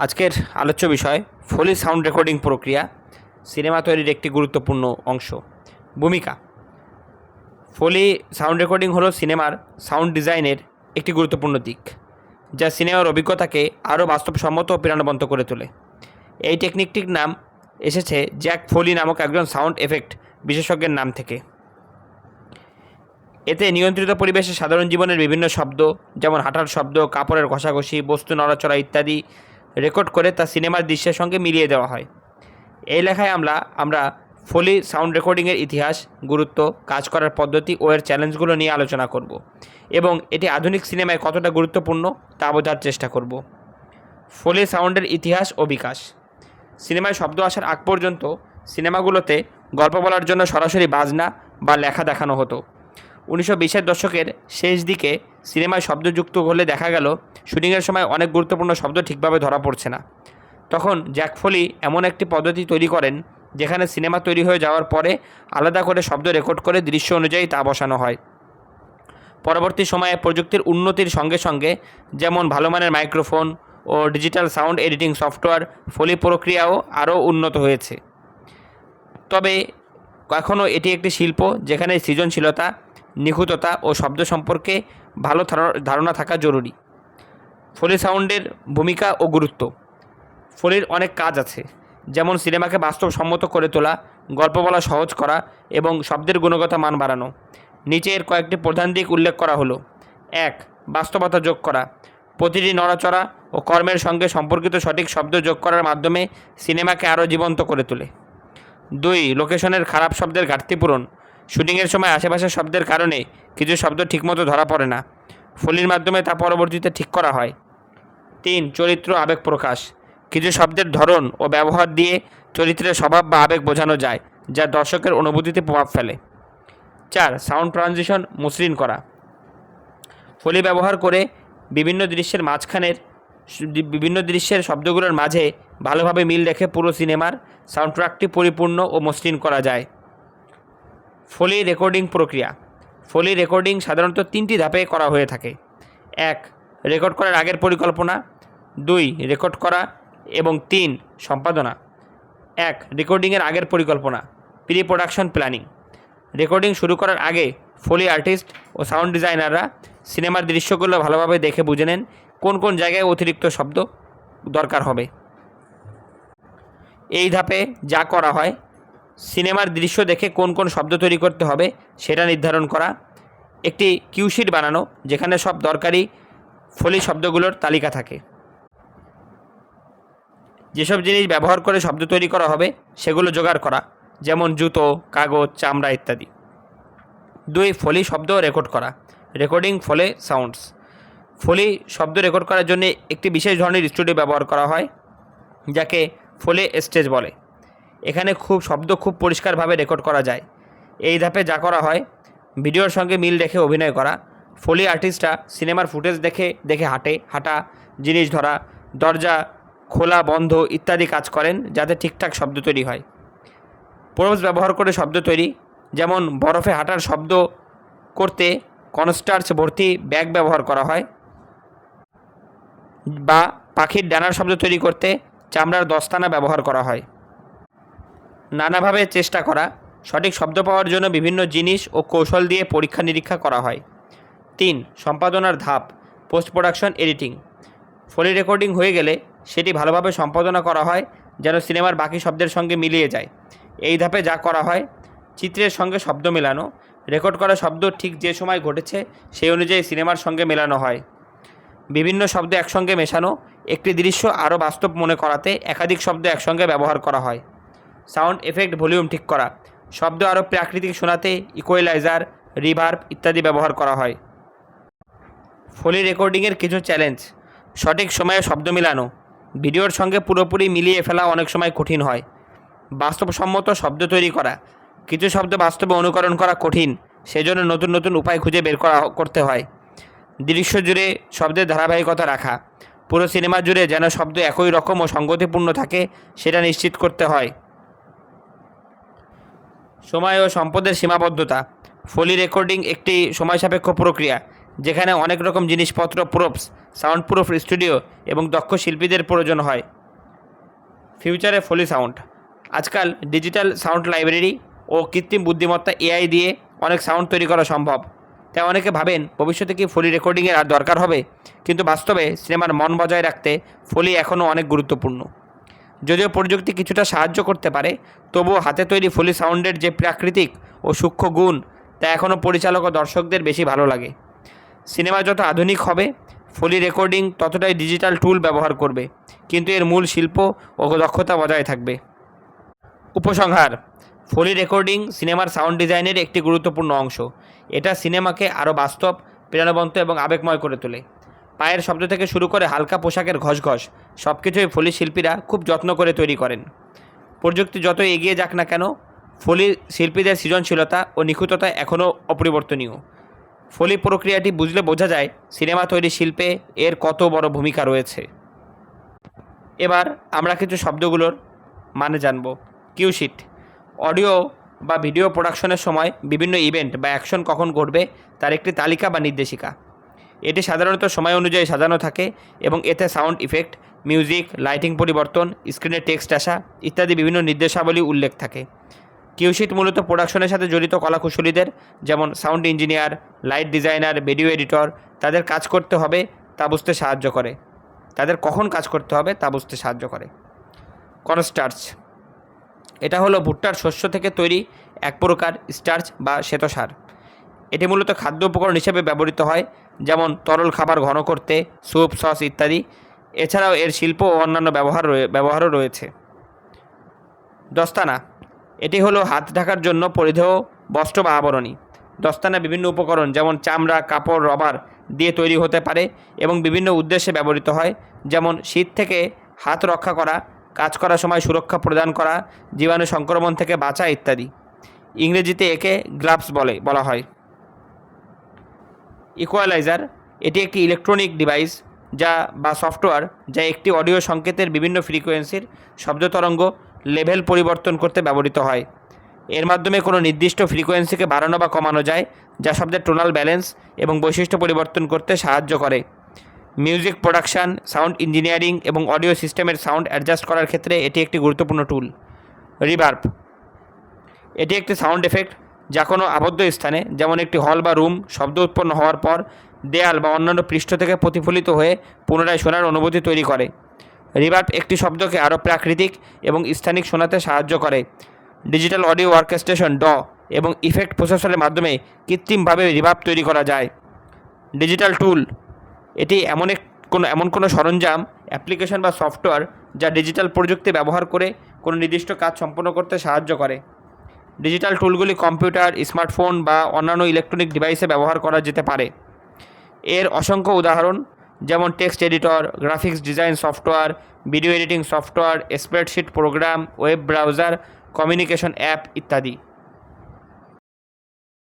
আজকের আলোচ্য বিষয় ফোলি সাউন্ড রেকর্ডিং প্রক্রিয়া সিনেমা তৈরির একটি গুরুত্বপূর্ণ অংশ। ভূমিকা। ফোলি সাউন্ড রেকর্ডিং হলো সিনেমার সাউন্ড ডিজাইনের একটি গুরুত্বপূর্ণ দিক, যা সিনেমার অভিজ্ঞতাকে আরও বাস্তবসম্মত ও প্রাণবন্ত করে তোলে। এই টেকনিকটির নাম এসেছে জ্যাক ফোলি নামক একজন সাউন্ড এফেক্ট বিশেষজ্ঞের নাম থেকে। এতে নিয়ন্ত্রিত পরিবেশে সাধারণ জীবনের বিভিন্ন শব্দ, যেমন হাঁটার শব্দ, কাপড়ের ঘষাঘষি, বস্তু নড়াচড়া ইত্যাদি রেকর্ড করে তা সিনেমার দৃশ্যের সঙ্গে মিলিয়ে দেওয়া হয়। এই লেখায় আমরা ফোলি সাউন্ড রেকর্ডিংয়ের ইতিহাস, গুরুত্ব, কাজ করার পদ্ধতি ও এর চ্যালেঞ্জগুলো নিয়ে আলোচনা করব এবং এটি আধুনিক সিনেমায় কতটা গুরুত্বপূর্ণ তা বোঝার চেষ্টা করব। ফোলি সাউন্ডের ইতিহাস ও বিকাশ। সিনেমায় শব্দ আসার আগ পর্যন্ত সিনেমাগুলোতে গল্প বলার জন্য সরাসরি বাজনা বা লেখা দেখানো হতো। 1920-এর দশকের শেষ দিকে সিনেমায় শব্দযুক্ত হলে দেখা গেল শুটিংয়ের সময় অনেক গুরুত্বপূর্ণ শব্দ ঠিকভাবে ধরা পড়ছে না। তখন জ্যাক ফোলি এমন একটি পদ্ধতি তৈরি করেন যেখানে সিনেমা তৈরি হয়ে যাওয়ার পরে আলাদা করে শব্দ রেকর্ড করে দৃশ্য অনুযায়ী তা বসানো হয়। পরবর্তী সময়ে প্রযুক্তির উন্নতির সঙ্গে সঙ্গে, যেমন ভালো মানের মাইক্রোফোন ও ডিজিটাল সাউন্ড এডিটিং সফটওয়্যার, ফোলি প্রক্রিয়াও আরও উন্নত হয়েছে। তবে এখনও এটি একটি শিল্প যেখানে সৃজনশীলতা, নিখুঁততা ও শব্দ সম্পর্কে ভালো ধারণা থাকা জরুরি। ফোলি সাউন্ডের ভূমিকা ও গুরুত্ব। ফোলির অনেক কাজ আছে, যেমন সিনেমাকে বাস্তবসম্মত করে তোলা, গল্প বলা সহজ করা এবং শব্দের গুণগত মান বাড়ানো। নিচে এর কয়েকটি প্রধান দিক উল্লেখ করা হলো। 1. বাস্তবতা যোগ করা। প্রতিটি নড়াচড়া ও কর্মের সঙ্গে সম্পর্কিত সঠিক শব্দ যোগ করার মাধ্যমে সিনেমাকে আরও জীবন্ত করে তোলে। 2. লোকেশনের খারাপ শব্দের ঘাটতি পূরণ। শুটিংয়ের সময় আশেপাশের শব্দের কারণে কিছু শব্দ ঠিকমতো ধরা পড়ে না, ফোলির মাধ্যমে তা পরবর্তীতে ঠিক করা হয়। 3. চরিত্র আবেগ প্রকাশ। কিছু শব্দের ধরন ও ব্যবহার দিয়ে চরিত্রের স্বভাব বা আবেগ বোঝানো যায়, যা দর্শকের অনুভূতিতে প্রভাব ফেলে। 4. সাউন্ড ট্রানজিশন মসৃণ করা। ফোলি ব্যবহার করে বিভিন্ন দৃশ্যের শব্দগুলোর মাঝে ভালোভাবে মিল রেখে পুরো সিনেমার সাউন্ডট্র্যাকটি পরিপূর্ণ ও মসৃণ করা যায়। ফোলি রেকর্ডিং প্রক্রিয়া। ফোলি রেকর্ডিং সাধারণত 3টি ধাপে করা হয়ে থাকে। 1. রেকর্ড করার আগের পরিকল্পনা। 2. রেকর্ড করা এবং 3. সম্পাদনা। 1. রেকর্ডিংয়ের আগের পরিকল্পনা, প্রি প্রোডাকশন প্ল্যানিং। রেকর্ডিং শুরু করার আগে ফোলি আর্টিস্ট ও সাউন্ড ডিজাইনাররা সিনেমার দৃশ্যগুলো ভালোভাবে দেখে বুঝে নেন কোন কোন জায়গায় অতিরিক্ত শব্দ দরকার হবে। এই ধাপে যা করা হয়, সিনেমার দৃশ্য দেখে কোন কোন শব্দ তৈরি করতে হবে সেটা নির্ধারণ করা, একটি কিউশিট বানানো যেখানে সব দরকারি ফোলি শব্দগুলোর তালিকা থাকে, যেসব জিনিস ব্যবহার করে শব্দ তৈরি করা হবে সেগুলো জোগাড় করা, যেমন জুতো, কাগজ, চামড়া ইত্যাদি। 2. ফোলি শব্দ রেকর্ড করা, রেকর্ডিং ফোলি সাউন্ডস। ফোলি শব্দ রেকর্ড করার জন্য একটি বিশেষ ধরনের স্টুডিও ব্যবহার করা হয় যাকে ফোলি স্টেজ বলে। এখানে শব্দ খুব পরিষ্কারভাবে রেকর্ড করা যায়। এই ধাপে যা করা হয়, ভিডিওর সঙ্গে মিল রেখে অভিনয় করা। ফোলি আর্টিস্টরা সিনেমার ফুটেজ দেখে হাঁটা, জিনিস ধরা, দরজা খোলা বন্ধ ইত্যাদি কাজ করেন যাতে ঠিকঠাক শব্দ তৈরি হয়। প্রোপস ব্যবহার করে শব্দ তৈরি, যেমন বরফে হাঁটার শব্দ করতে কনস্টার্চ ভর্তি ব্যাগ ব্যবহার করা হয়, বা পাখির ডানার শব্দ তৈরি করতে চামড়ার দস্তানা ব্যবহার করা হয়। নানাভাবে চেষ্টা করা, সঠিক শব্দ পাওয়ার জন্য বিভিন্ন জিনিস ও কৌশল দিয়ে পরীক্ষা নিরীক্ষা করা হয়। 3. সম্পাদনার ধাপ, পোস্ট প্রোডাকশন এডিটিং। ফোলি রেকর্ডিং হয়ে গেলে সেটি ভালোভাবে সম্পাদনা করা হয় যেন সিনেমার বাকি শব্দের সঙ্গে মিলিয়ে যায়। এই ধাপে যা করা হয়, চিত্রের সঙ্গে শব্দ মেলানো, রেকর্ড করা শব্দ ঠিক যে সময় ঘটেছে সেই অনুযায়ী সিনেমার সঙ্গে মেলানো হয়। বিভিন্ন শব্দ একসঙ্গে মেশানো, একটি দৃশ্য আরও বাস্তব মনে করাতে একাধিক শব্দ একসঙ্গে ব্যবহার করা হয়। সাউন্ড এফেক্ট ভলিউম ঠিক করা, শব্দ আরও প্রাকৃতিক শোনাতে ইকুয়ালাইজার, রিভার্ব ইত্যাদি ব্যবহার করা হয়। ফোলি রেকর্ডিংয়ের কিছু চ্যালেঞ্জ। সঠিক সময়ে শব্দ মেলানো, ভিডিওর সঙ্গে পুরোপুরি মিলিয়ে ফেলা অনেক সময় কঠিন হয়। বাস্তবসম্মত শব্দ তৈরি করা, কিছু শব্দ বাস্তবে অনুকরণ করা কঠিন, সেজন্য নতুন নতুন উপায় খুঁজে বের করতে হয়। দৃশ্য জুড়ে শব্দের ধারাবাহিকতা রাখা, পুরো সিনেমা জুড়ে যেন শব্দ একই রকম ও সঙ্গতিপূর্ণ থাকে সেটা নিশ্চিত করতে হয়। সময় ও সম্পদের সীমাবদ্ধতা। ফোলি রেকর্ডিং একটি সময়সাপেক্ষ প্রক্রিয়া, যেখানে অনেক রকম জিনিসপত্র, প্রপস, সাউন্ড প্রুফ স্টুডিও এবং দক্ষ শিল্পীদের প্রয়োজন হয়। ফিউচারে ফোলি সাউন্ড। আজকাল ডিজিটাল সাউন্ড লাইব্রেরি ও কৃত্রিম বুদ্ধিমত্তা এআই দিয়ে অনেক সাউন্ড তৈরি করা সম্ভব। তাই অনেকে ভাবেন ভবিষ্যতে কি ফোলি রেকর্ডিংয়ের আর দরকার হবে, কিন্তু বাস্তবে সিনেমার মন বজায় রাখতে ফোলি এখনও অনেক গুরুত্বপূর্ণ। যদিও প্রযুক্তি কিছুটা সাহায্য করতে পারে, তবুও হাতে তৈরি ফোলি সাউন্ডের যে প্রাকৃতিক ও সূক্ষ্ম গুণ, তা এখনও পরিচালক ও দর্শকদের বেশি ভালো লাগে। সিনেমা যত আধুনিক হবে, ফোলি রেকর্ডিং ততটাই ডিজিটাল টুল ব্যবহার করবে, কিন্তু এর মূল শিল্প ও দক্ষতা বজায় থাকবে। উপসংহার: ফোলি রেকর্ডিং সিনেমার সাউন্ড ডিজাইনের একটি গুরুত্বপূর্ণ অংশ। এটা সিনেমাকে আরও বাস্তব, প্রাণবন্ত এবং আবেগময় করে তোলে। পায়ের শব্দ থেকে শুরু করে হালকা পোশাকের ঘসঘস, সব কিছুই ফোলি শিল্পীরা খুব যত্ন করে তৈরি করেন। প্রযুক্তি যত এগিয়ে যাক না কেন, ফোলি শিল্পীদের সৃজনশীলতা ও নিখুঁততা এখনও অপরিবর্তনীয়। ফোলি প্রক্রিয়াটি বুঝলে বোঝা যায় সিনেমা তৈরি শিল্পে এর কত বড় ভূমিকা রয়েছে। এবার আমরা কিছু শব্দগুলোর মানে জানব। কিউশিট: অডিও বা ভিডিও প্রোডাকশনের সময় বিভিন্ন ইভেন্ট বা অ্যাকশন কখন ঘটবে তার একটি তালিকা বা নির্দেশিকা। এটি সাধারণত সময় অনুযায়ী সাজানো থাকে এবং এতে সাউন্ড ইফেক্ট, মিউজিক, লাইটিং পরিবর্তন, স্ক্রিনে টেক্সট আসা ইত্যাদি বিভিন্ন নির্দেশাবলী উল্লেখ থাকে। কিউশিট মূলত প্রোডাকশনের সাথে জড়িত কলাকুশলীদের, যেমন sound engineer, light designer, video editor, তাদের কাজ করতে হবে তা বুঝতে সাহায্য করে। তাদের কখন কাজ করতে হবে তা বুঝতে সাহায্য করে। কর্নস্টার্চ: এটা হলো ভুট্টার শস্য থেকে তৈরি এক প্রকার স্টার্চ বা শ্বেতসার। এটি মূলত খাদ্য উপকরণ হিসেবে ব্যবহৃত হয়, যেমন তরল খাবার ঘন করতে, স্যুপ, সস ইত্যাদি। এছাড়াও এর শিল্প ও অন্যান্য ব্যবহারও রয়েছে। দস্তানা: এটি হলো হাত ঢাকার জন্য পরিধেয় বস্ত্র বা আবরণী। দস্তানা বিভিন্ন উপকরণ যেমন চামড়া, কাপড়, রবার দিয়ে তৈরি হতে পারে এবং বিভিন্ন উদ্দেশ্যে ব্যবহৃত হয়, যেমন শীত থেকে হাত রক্ষা করা, কাজ করার সময় সুরক্ষা প্রদান করা, জীবাণু সংক্রমণ থেকে বাঁচা ইত্যাদি। ইংরেজিতে একে গ্লাভস বলা হয়। ইকুয়ালাইজার: এটি একটি ইলেকট্রনিক ডিভাইস বা সফটওয়্যার যা একটি অডিও সংকেতের বিভিন্ন ফ্রিকোয়েন্সির শব্দ তরঙ্গ লেভেল পরিবর্তন করতে ব্যবহৃত হয়। এর মাধ্যমে কোনো নির্দিষ্ট ফ্রিকোয়েন্সিকে বাড়ানো বা কমানো যায়, যা শব্দের টোনাল ব্যালেন্স এবং বৈশিষ্ট্য পরিবর্তন করতে সাহায্য করে। মিউজিক প্রোডাকশন, সাউন্ড ইঞ্জিনিয়ারিং এবং অডিও সিস্টেমের সাউন্ড অ্যাডজাস্ট করার ক্ষেত্রে এটি একটি গুরুত্বপূর্ণ টুল। রিভার্ব: এটি একটি সাউন্ড এফেক্ট যা কোনো আবদ্ধ স্থানে, যেমন একটি হল বা রুম, শব্দ উৎপন্ন হওয়ার পর দেয়াল বা অন্যান্য পৃষ্ঠ থেকে প্রতিফলিত হয়ে পুনরায় শোনার অনুভূতি তৈরি করে। রিভার্ব একটি শব্দকে আরও প্রাকৃতিক এবং স্থানিক শোনাতে সাহায্য করে। ডিজিটাল অডিও অর্কেস্ট্রেশন এবং ইফেক্ট প্রসেসরের মাধ্যমে কৃত্রিমভাবে রিভার্ব তৈরি করা যায়। ডিজিটাল টুল: এটি এমন কোনো সরঞ্জাম, অ্যাপ্লিকেশন বা সফটওয়্যার যা ডিজিটাল প্রযুক্তি ব্যবহার করে কোনো নির্দিষ্ট কাজ সম্পন্ন করতে সাহায্য করে। ডিজিটাল টুলগুলি কম্পিউটার, স্মার্টফোন বা অন্যান্য ইলেকট্রনিক ডিভাইসে ব্যবহার করা যেতে পারে। এর অসংখ্য উদাহরণ, যেমন text editor, graphics design software, video editing software, spreadsheet programme, web browser, communication app ইত্যাদি।